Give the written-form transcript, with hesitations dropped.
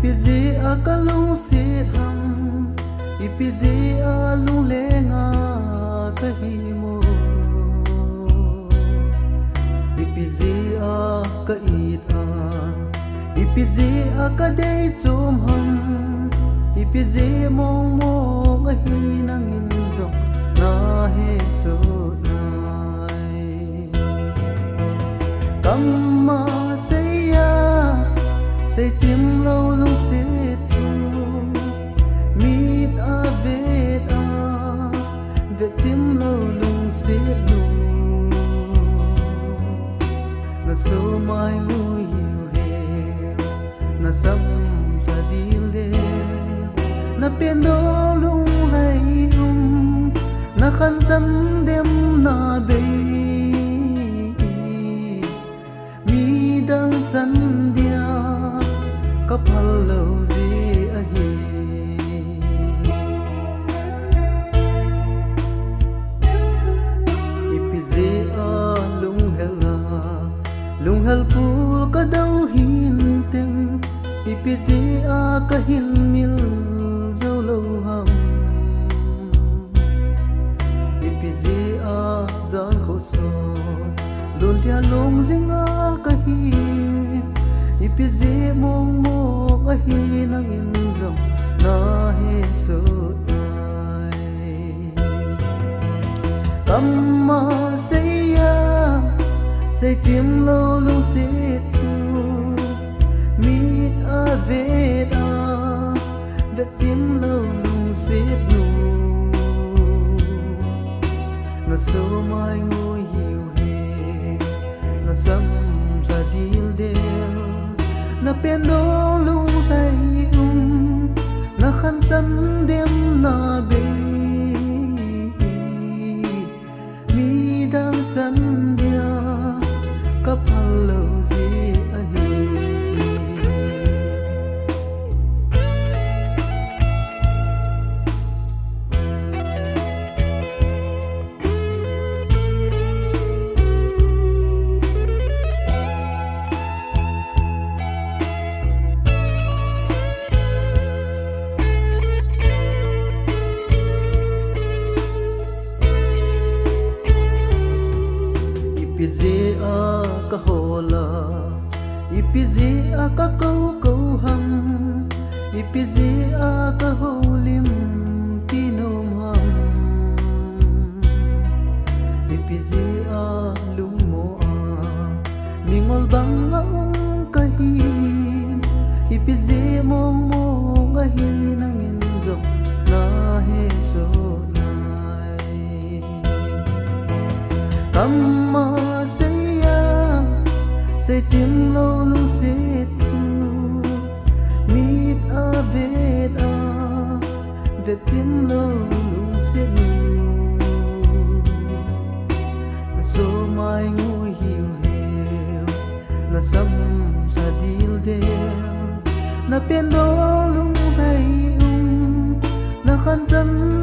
ipizi akalung siham ipizi alung lenga kahimo ipizi akaita ipizi akadei chumham ipizi mong mong ahinang inzok na heso nai kamma saya say chim lâu lung sit tu mit a vet chim lâu lung sit lu na so mai ngui he na sam ta dil de na pen do lung hai na khan cham dem na be mi dang chan dia kapal lâu gì ahi ipizi a lung hel pu ka dau hin tem ipizi a ka hin mil zau lâu ham ipizi a zan kho so dun tia long jing a ka hi ipizi mong mong ahinang inzong na heso nai kamma saya say chim lâu lung sit tu mit a vet chim lâu lung sit lu na so mai ngồi hiu he na sam ra dil del na pen do lung hai na khan cham dem na be mi dang chan dia kapal lâu gì ahi ipizi a ka hola ipizi a ka kau ham ipizi a ka holim tinom ham ipizi a lung mo a mingol bang ang kahi ipizi mong mong ahi nang inzok na heso nai kamma say chim lâu lung sit tu mit a vet chim lâu lung sit lu na so mai ngồi hiu hiu na sam ra dil de na pen do lung hai na khan cham